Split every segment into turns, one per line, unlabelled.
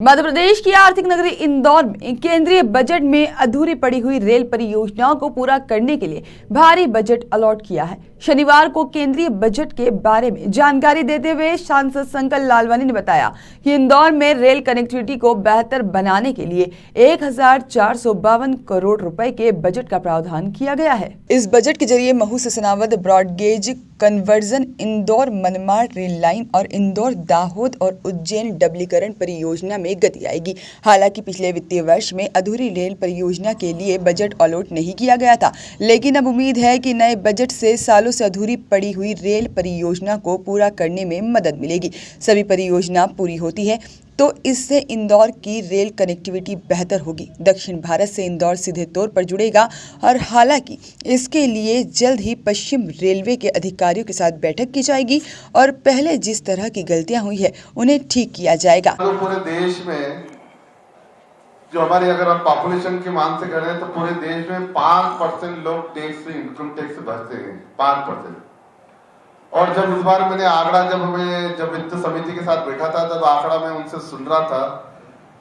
मध्य प्रदेश की आर्थिक नगरी इंदौर में केंद्रीय बजट में अधूरी पड़ी हुई रेल परियोजनाओं को पूरा करने के लिए भारी बजट अलॉट किया है। शनिवार को केंद्रीय बजट के बारे में जानकारी देते हुए सांसद शंकर लालवानी ने बताया कि इंदौर में रेल कनेक्टिविटी को बेहतर बनाने के लिए 1452 करोड़ रुपए के बजट का प्रावधान किया गया है। इस बजट के जरिए महू से Sanawad broad gauge conversion, Indore Manmad rail line और इंदौर दाहोद और उज्जैन डबलीकरण परियोजना में गति आएगी। हालांकि पिछले वित्तीय वर्ष में अधूरी रेल परियोजना के लिए बजट अलॉट नहीं किया गया था, लेकिन अब उम्मीद है कि नए बजट से सालों से अधूरी पड़ी हुई रेल परियोजना को पूरा करने में मदद मिलेगी। सभी परियोजना पूरी होती है तो इससे इंदौर की रेल कनेक्टिविटी बेहतर होगी। दक्षिण भारत से इंदौर सीधे तौर पर जुड़ेगा और हालांकि इसके लिए जल्द ही पश्चिम रेलवे के अधिकारियों के साथ बैठक की जाएगी और पहले जिस तरह की गलतियां हुई है उन्हें ठीक किया जाएगा।
तो पूरे देश में जो हमारी अगर हम पॉपुलेशन के मान से करें तो पूरे देश में 5% लोग टैक्स, इनकम टैक्स भरते हैं, 5%। और जब इस बार मैंने आंकड़ा जब वित्त समिति के साथ बैठा था तब आंकड़ा मैं उनसे सुन रहा था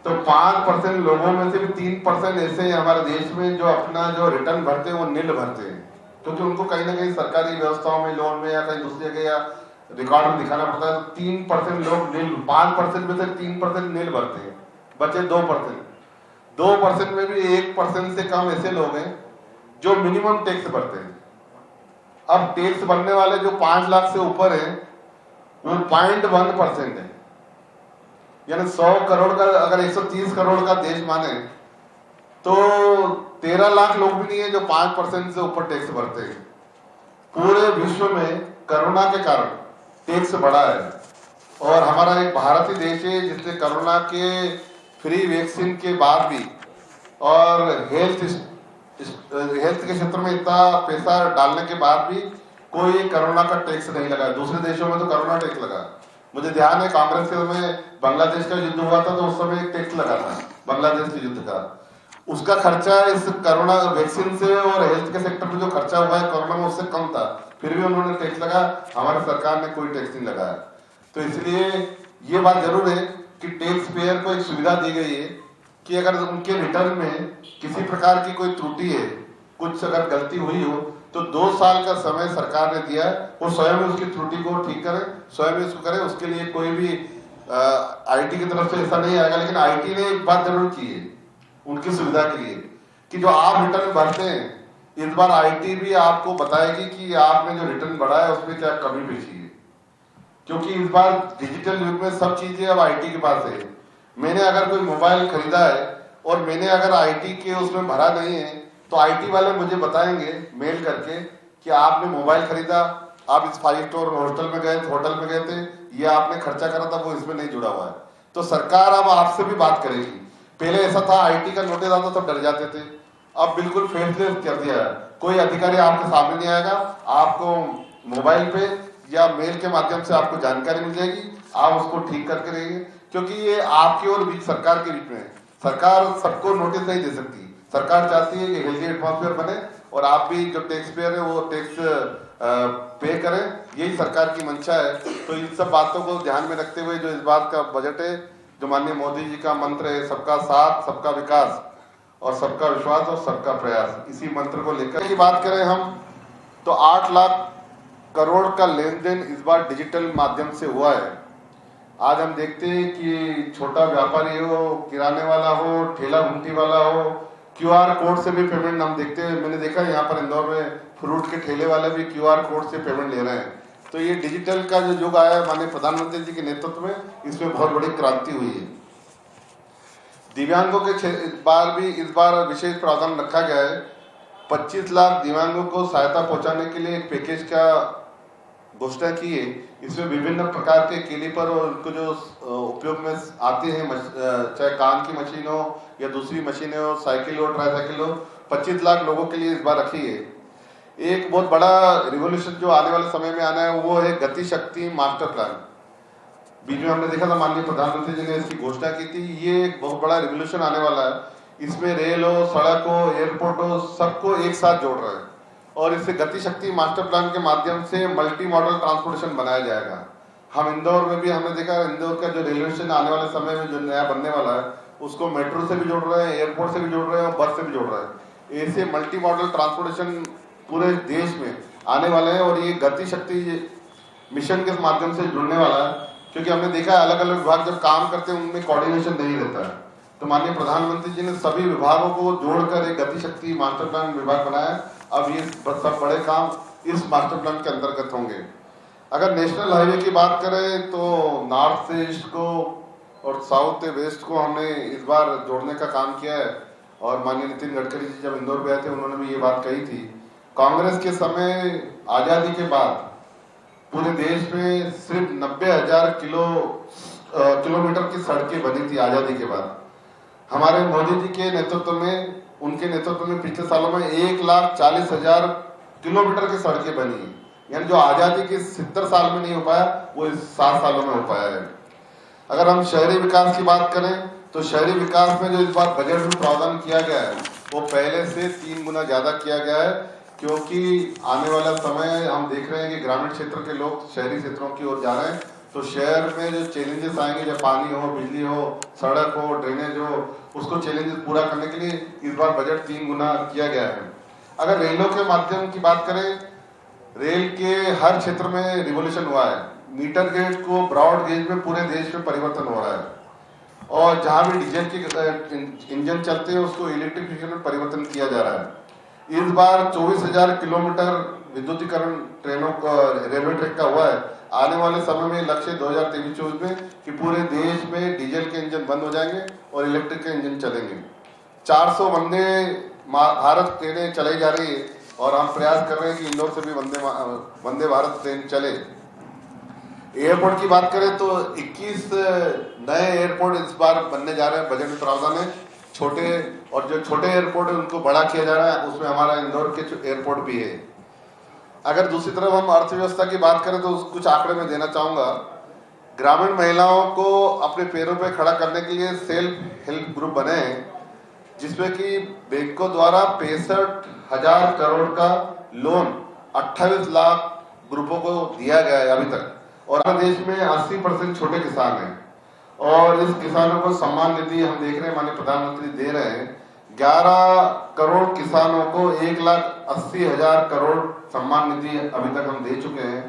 तो 5% लोगों में से भी 3% ऐसे हमारे देश में जो अपना जो रिटर्न भरते हैं वो नील भरते हैं, क्योंकि उनको कहीं ना कहीं सरकारी व्यवस्थाओं में, लोन में या कहीं दूसरी जगह या रिकॉर्ड में दिखाना पड़ता है। तो 3% लोग नील, 5% में से 3% नील भरते हैं, बचे 2%। 2% में भी 1% से कम ऐसे लोग हैं जो मिनिमम टैक्स भरते हैं। अब टैक्स भरने वाले जो 5 लाख से ऊपर है वो 0.1% है, यानी 100 करोड़ का अगर 130 करोड़ का देश माने तो 13 लाख लोग भी नहीं है जो 5% से ऊपर टैक्स भरते हैं। पूरे विश्व में कोरोना के कारण टैक्स बढ़ा है और हमारा एक भारत ही देश है जिसने कोरोना के फ्री वैक्सीन के बाद भी और हेल्थ के क्षेत्र में इतना पैसा डालने के बाद भी कोई कोरोना का टैक्स नहीं लगा। दूसरे देशों में तो कोरोना टैक्स लगा। मुझे ध्यान है कांग्रेस के में बांग्लादेश का युद्ध हुआ था तो उस समय एक टैक्स लगा था बांग्लादेश के युद्ध का। उसका खर्चा इस कोरोना वैक्सीन से और हेल्थ के सेक्टर में जो खर्चा हुआ है कोरोना में उससे कम था, फिर भी उन्होंने टैक्स लगा। हमारी सरकार ने कोई टैक्स नहीं लगाया। तो इसलिए ये बात जरूर है कि टैक्स पेयर को एक सुविधा दी गई है कि अगर उनके रिटर्न में किसी प्रकार की कोई त्रुटि है, कुछ अगर गलती हुई हो तो 2 साल का समय सरकार ने दिया है, वो स्वयं उसकी त्रुटि को ठीक करे, स्वयं इसको करे। उसके लिए कोई भी आईटी की तरफ से ऐसा नहीं आएगा। लेकिन आईटी ने एक बात जरूर की है उनकी सुविधा के लिए कि जो आप रिटर्न भरते हैं इस बार आईटी भी आपको बताएगी कि आपने जो रिटर्न भरा है उसमें क्या कमी पेशी है, क्योंकि इस बार डिजिटल युग में सब चीजें अब आईटी के पास है। मैंने अगर कोई मोबाइल खरीदा है और मैंने अगर आईटी के उसमें भरा नहीं है तो आईटी वाले मुझे बताएंगे मेल करके कि आपने मोबाइल खरीदा, आप इस 5 स्टार होटल में गए थे, ये आपने खर्चा करा था, वो इसमें नहीं जुड़ा हुआ है। तो सरकार अब आपसे भी बात करेगी। पहले ऐसा था आईटी का नोटिस आता सब डर जाते थे, अब बिल्कुल फेसलेस कर दिया है। कोई अधिकारी आपके सामने नहीं आएगा, आपको मोबाइल पे या मेल के माध्यम से आपको जानकारी मिल जाएगी, आप उसको ठीक करके रहेंगे। क्योंकि ये आपकी और बीच सरकार के बीच में है। सरकार सबको नोटिस नहीं दे सकती। सरकार चाहती है कि हेल्दी एटमॉस्फेयर बने और आप भी जो टैक्स पेयर है वो टैक्स पे करें, यही सरकार की मंशा है। तो इन सब बातों को ध्यान में रखते हुए जो इस बात का बजट है, जो माननीय मोदी जी का मंत्र है सबका साथ, सबका विकास और सबका विश्वास और सबका प्रयास, इसी मंत्र को लेकर की बात करें हम तो 8 लाख करोड़ का लेन देन इस बार डिजिटल माध्यम से हुआ है। आज हम देखते हैं कि छोटा व्यापारी हो, किराने वाला हो, ठेला घुमटी वाला हो, क्यूआर कोड से भी पेमेंट हम देखते हैं। मैंने देखा है यहाँ पर इंदौर में फ्रूट के ठेले वाले भी क्यूआर कोड से पेमेंट ले रहे हैं। तो ये डिजिटल का जो युग आया है माननीय प्रधानमंत्री जी के नेतृत्व में, इसमें बहुत बड़ी क्रांति हुई है। दिव्यांगों के इस बार विशेष प्रावधान रखा गया है। 25 लाख दिव्यांगों को सहायता पहुंचाने के लिए एक पैकेज का घोषणा की है। इसमें विभिन्न प्रकार के कैलिपर और उनको जो उपयोग में आते हैं, चाहे कान की मशीन हो या दूसरी मशीनें हो, साइकिल हो, ट्राईसाइकिल हो, 25 लाख लोगों के लिए इस बार रखी है। एक बहुत बड़ा रिवोल्यूशन जो आने वाले समय में आना है वो है गति शक्ति मास्टर प्लान। बीच में हमने देखा था माननीय प्रधानमंत्री जी ने इसकी घोषणा की थी। ये एक बहुत बड़ा रिवोल्यूशन आने वाला है। इसमें रेल हो, सड़क हो, एयरपोर्ट हो, सबको एक साथ जोड़ रहा है और इससे गति शक्ति मास्टर प्लान के माध्यम से मल्टी मॉडल ट्रांसपोर्टेशन बनाया जाएगा। हम इंदौर में भी हमने देखा, इंदौर का जो रेलवे स्टेशन आने वाले समय में जो नया बनने वाला है उसको मेट्रो से भी जोड़ रहे हैं, एयरपोर्ट से भी जोड़ रहे हैं और बस से भी जोड़ रहे हैं। ऐसे मल्टी मॉडल ट्रांसपोर्टेशन पूरे देश में आने वाले हैं और ये गति शक्ति मिशन के माध्यम से जुड़ने वाला है, क्योंकि हमने देखा है अलग अलग विभाग जब काम करते हैं उनमें कोऑर्डिनेशन नहीं रहता है। तो माननीय प्रधानमंत्री जी ने सभी विभागों को जोड़कर एक गति शक्ति मास्टर प्लान विभाग बनाया। अब ये सब बड़े काम इस मास्टर प्लान के अंतर्गत होंगे। अगर नेशनल हाईवे की बात करें तो नॉर्थ से ईस्ट को और साउथ से वेस्ट को हमने इस बार जोड़ने का काम किया है। और माननीय नितिन गडकरी जी जब इंदौर पे आए थे उन्होंने भी ये बात कही थी। कांग्रेस के समय आजादी के बाद पूरे देश में सिर्फ 90,000 किलोमीटर की सड़कें बनी थी आजादी के बाद। हमारे मोदी जी के नेतृत्व में, उनके नेतृत्व में पिछले सालों में 1,40,000 किलोमीटर की सड़कें बनी, यानी जो आजादी के 70 साल में नहीं हो पाया वो इस 7 सालों में हो पाया है। अगर हम शहरी विकास की बात करें तो शहरी विकास में जो इस बार बजट में प्रावधान किया गया है वो पहले से 3 गुना ज्यादा किया गया है, क्योंकि आने वाला समय हम देख रहे हैं कि ग्रामीण क्षेत्र के लोग शहरी क्षेत्रों की ओर जा रहे हैं। तो शहर में जो चैलेंजेस आएंगे, जब पानी हो, बिजली हो, सड़क हो, ड्रेनेज हो, उसको चैलेंजेस पूरा करने के लिए इस बार बजट 3 गुना किया गया है। अगर रेलों के माध्यम की बात करें, रेल के हर क्षेत्र में रिवोल्यूशन हुआ है। मीटर गेज को ब्रॉड गेज में पूरे देश में परिवर्तन हो रहा है और जहां भी डीजल के इंजन चलते हैं उसको इलेक्ट्रिफिकेशन में परिवर्तन किया जा रहा है। इस बार 24,000 किलोमीटर विद्युतीकरण ट्रेनों का रेलवे ट्रैक का हुआ है। आने वाले समय में लक्ष्य 2023-24 में कि पूरे देश में डीजल के इंजन बंद हो जाएंगे और इलेक्ट्रिक के इंजन चलेंगे। 400 वंदे भारत ट्रेनें चलाई जा रही है और हम प्रयास कर रहे हैं कि इंदौर से भी वंदे भारत ट्रेन चले। एयरपोर्ट की बात करें तो 21 नए एयरपोर्ट इस बार बनने जा रहे हैं, बजट में प्रावधान है। छोटे और जो छोटे एयरपोर्ट है उनको बड़ा किया जा रहा है, उसमें हमारा इंदौर के एयरपोर्ट भी है। अगर दूसरी तरफ हम अर्थव्यवस्था की बात करें तो कुछ आंकड़े में देना चाहूंगा। ग्रामीण महिलाओं को अपने पैरों पर खड़ा करने के लिए सेल्फ हेल्प ग्रुप बने हैं, जिसमें कि बैंकों द्वारा 65,000 करोड़ का लोन 28 लाख ग्रुपों को दिया गया है अभी तक। और हमारे देश में 80% छोटे किसान हैं और इस किसानों को सम्मान निधि हम देख रहे हैं माननीय प्रधानमंत्री दे रहे हैं। 11 करोड़ किसानों को 1,80,000 करोड़ सम्मान निधि अभी तक हम दे चुके हैं।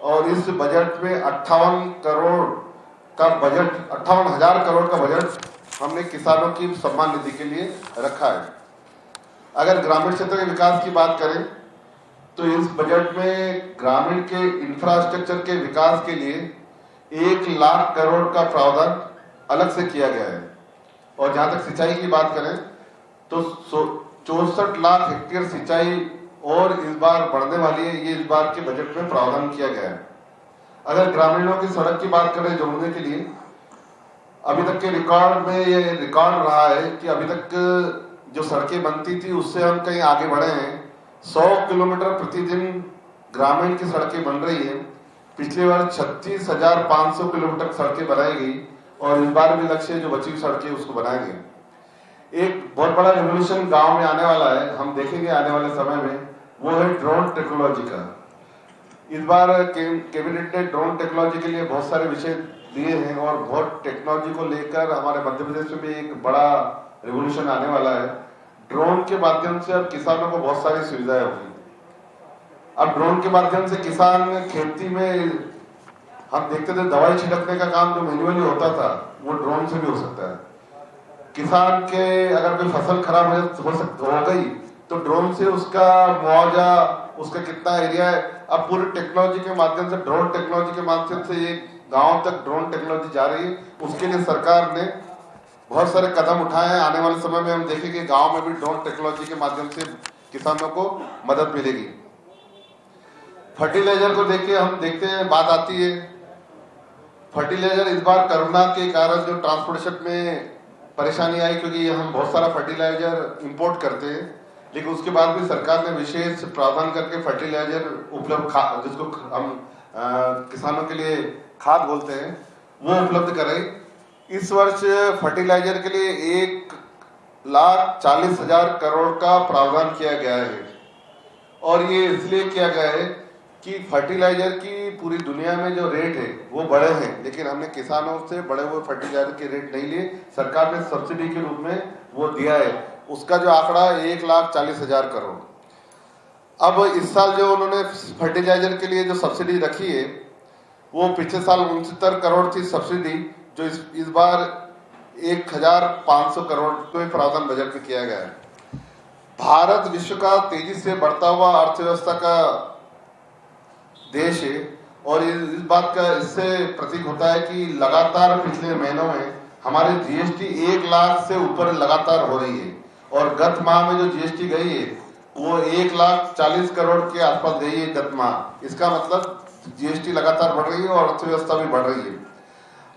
और इस बजट में 58 करोड़ का बजट, 58,000 करोड़ का बजट हमने किसानों की सम्मान निधि के लिए रखा है। अगर ग्रामीण क्षेत्र के विकास की बात करें तो इस बजट में ग्रामीण के इंफ्रास्ट्रक्चर के विकास के लिए 1 लाख करोड़ का प्रावधान अलग से किया गया है। और जहां तक सिंचाई की बात करें तो 64 लाख हेक्टेयर सिंचाई और इस बार बढ़ने वाली है, ये इस बार के बजट में प्रावधान किया गया है। अगर ग्रामीणों की सड़क की बात करें जोड़ने के लिए, अभी तक के रिकॉर्ड में ये रिकॉर्ड रहा है कि अभी तक जो सड़कें बनती थी उससे हम कहीं आगे बढ़े हैं। 100 किलोमीटर प्रतिदिन ग्रामीण की सड़कें बन रही है। पिछले वर्ष 36,500 किलोमीटर सड़कें बनाई गई और इस बार भी लक्ष्य जो बची हुई सड़कें उसको बनाएंगे। एक बहुत बड़ा रेवोल्यूशन गांव में आने वाला है, हम देखेंगे आने वाले समय में, वो है ड्रोन टेक्नोलॉजी का। इस बार कैबिनेट ने ड्रोन टेक्नोलॉजी के लिए बहुत सारे विषय दिए हैं और बहुत टेक्नोलॉजी को लेकर हमारे मध्य प्रदेश में भी एक बड़ा रिवोल्यूशन आने वाला है। ड्रोन के माध्यम से अब किसानों को बहुत सारी सुविधाएं होगी। अब ड्रोन के माध्यम से किसान खेती में, हम देखते थे दवाई छिड़कने का काम जो मैन्युअली होता था वो ड्रोन से भी हो सकता है। किसान के अगर कोई फसल खराब हो गई तो ड्रोन से उसका मुआवजा, उसका कितना एरिया है, अब पूरी टेक्नोलॉजी के माध्यम से, ड्रोन टेक्नोलॉजी के माध्यम से ये गांव तक ड्रोन टेक्नोलॉजी जा रही है। उसके लिए सरकार ने बहुत सारे कदम उठाए हैं। आने वाले समय में हम देखेंगे गांव में भी ड्रोन टेक्नोलॉजी के माध्यम से किसानों को मदद मिलेगी। फर्टिलाइजर को देख के हम देखते हैं, बात आती है फर्टिलाइजर इस बार कोरोना के कारण जो ट्रांसपोर्टेशन में परेशानी आई, क्योंकि हम बहुत सारा फर्टिलाइजर इंपोर्ट करते हैं, लेकिन उसके बाद भी सरकार ने विशेष प्रावधान करके फर्टिलाइजर उपलब्ध, जिसको हम किसानों के लिए खाद बोलते हैं, वो उपलब्ध कराई। इस वर्ष फर्टिलाइजर के लिए 1,40,000 करोड़ का प्रावधान किया गया है और ये इसलिए किया गया है कि फर्टिलाइजर की पूरी दुनिया में जो रेट है वो बढ़े हैं, लेकिन हमने किसानों से बढ़े हुए फर्टिलाइजर के रेट नहीं लिए। सरकार ने सब्सिडी के रूप में वो दिया है, उसका जो आंकड़ा 1,40,000 करोड़। अब इस साल जो उन्होंने फर्टिलाइजर के लिए जो सब्सिडी रखी है वो पिछले साल 69 करोड़ थी सब्सिडी, जो इस बार 1,500 करोड़ को प्रावधान बजट में किया गया है। भारत विश्व का तेजी से बढ़ता हुआ अर्थव्यवस्था का देश है और इस बात का इससे प्रतीक होता है कि लगातार पिछले महीनों में हमारी जीएसटी 1 लाख से ऊपर लगातार हो रही है और गत माह में जो जीएसटी गई है वो 1,40,000 करोड़ के आसपास गई है गत माह। इसका मतलब जीएसटी लगातार बढ़ रही है और अर्थव्यवस्था भी बढ़ रही है।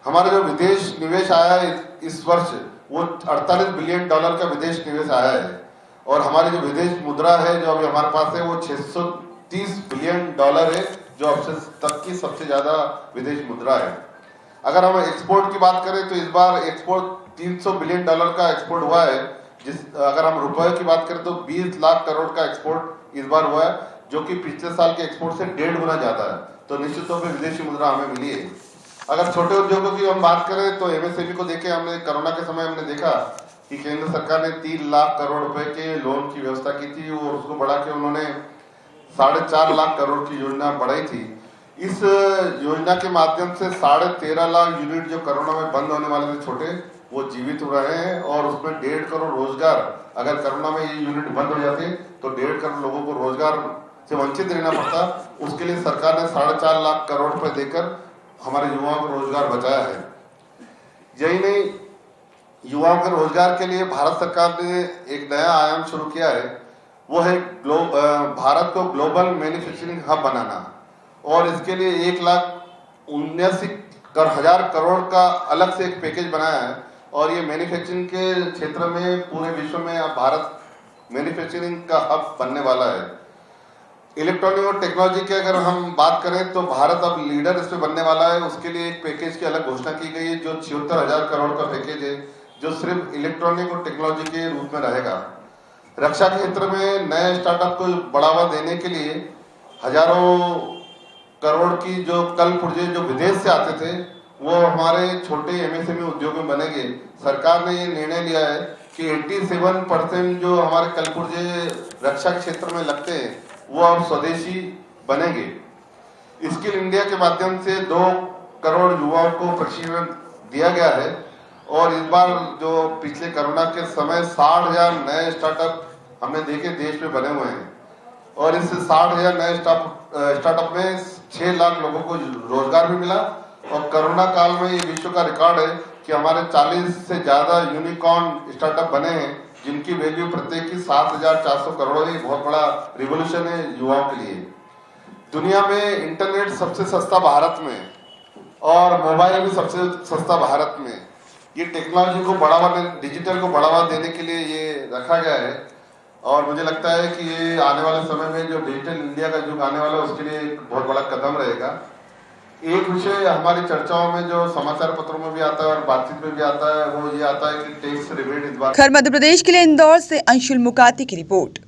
हमारा जो विदेश निवेश आया है इस वर्ष वो 48 बिलियन डॉलर का विदेश निवेश आया है और हमारी जो विदेश मुद्रा है जो अभी हमारे पास है वो 630 बिलियन डॉलर है, जो अब तक की सबसे ज्यादा विदेश मुद्रा है। अगर हम एक्सपोर्ट की बात करें तो इस बार एक्सपोर्ट 300 बिलियन डॉलर का एक्सपोर्ट हुआ है। अगर हम रुपए की बात करें तो 20 लाख करोड़ का एक्सपोर्ट इस बार हुआ है, जो कि पिछले साल के एक्सपोर्ट से 1.5 गुना ज्यादा है। तो निश्चित तौर पर विदेशी मुद्रा हमें मिली है। अगर छोटे उद्योगों की हम बात करें तो एमएसएमई को देखे, हमने कोरोना के समय हमने देखा कि केंद्र सरकार ने 3 लाख करोड़ रुपए के लोन की व्यवस्था की थी और उसको बढ़ा के उन्होंने 4.5 लाख करोड़ की योजना बढ़ाई थी। इस योजना के माध्यम से 13.5 लाख यूनिट जो कोरोना में बंद होने वाले थे छोटे, वो जीवित हो रहे हैं और उसमें 1.5 करोड़ रोजगार, अगर कोरोना में ये यूनिट बंद हो जाते तो 1.5 करोड़ लोगों को रोजगार से वंचित रहना पड़ता। उसके लिए सरकार ने 4.5 लाख करोड़ रुपए देकर हमारे युवाओं को रोजगार बचाया है। यही नहीं, युवाओं के रोजगार के लिए भारत सरकार ने एक नया आयाम शुरू किया है, वो है भारत को ग्लोबल मैन्युफैक्चरिंग हब बनाना और इसके लिए 1,79,000 करोड़ का अलग से एक पैकेज बनाया है और ये मैन्युफैक्चरिंग के क्षेत्र में पूरे विश्व में अब भारत मैन्युफैक्चरिंग का हब बनने वाला है। इलेक्ट्रॉनिक और टेक्नोलॉजी की अगर हम बात करें तो भारत अब लीडर इसमें बनने वाला है। उसके लिए एक पैकेज की अलग घोषणा की गई है जो 76,000 करोड़ का पैकेज है, जो सिर्फ इलेक्ट्रॉनिक और टेक्नोलॉजी के रूप में रहेगा। रक्षा क्षेत्र में नए स्टार्टअप को बढ़ावा देने के लिए हजारों करोड़ की जो कल पुर्जे जो विदेश से आते थे वो हमारे छोटे एमएसएमई उद्योग में बनेंगे। सरकार ने ये निर्णय लिया है कि 87% जो हमारे कल पुर्जे रक्षा क्षेत्र में लगते हैं वो अब स्वदेशी बनेंगे। स्किल इंडिया के माध्यम से 2 करोड़ युवाओं को प्रशिक्षण दिया गया है और इस बार जो पिछले कोरोना के समय 60,000 नए स्टार्टअप हमने देखे देश में बने हुए हैं और इस 60,000 नए स्टार्टअप में 6 लाख लोगों को रोजगार भी मिला और कोरोना काल में ये विश्व का रिकॉर्ड है कि हमारे 40 से ज्यादा यूनिकॉर्न स्टार्टअप बने हैं जिनकी वैल्यू प्रत्येक की 7,400 करोड़ है। बहुत बड़ा रिवोल्यूशन है युवाओं के लिए। दुनिया में इंटरनेट सबसे सस्ता भारत में और मोबाइल भी सबसे सस्ता भारत में। ये टेक्नोलॉजी को डिजिटल को बढ़ावा देने के लिए ये रखा गया है और मुझे लगता है कि ये आने वाले समय में जो डिजिटल इंडिया का युग आने वाला है उसके लिए एक बहुत बड़ा कदम रहेगा। एक विषय हमारी चर्चाओं में जो समाचार पत्रों में भी आता है और बातचीत में भी आता है वो ये आता है कि टैक्स रिबेट इस बार।
खैर, मध्य प्रदेश के लिए इंदौर से अंशुल मुकाती की रिपोर्ट।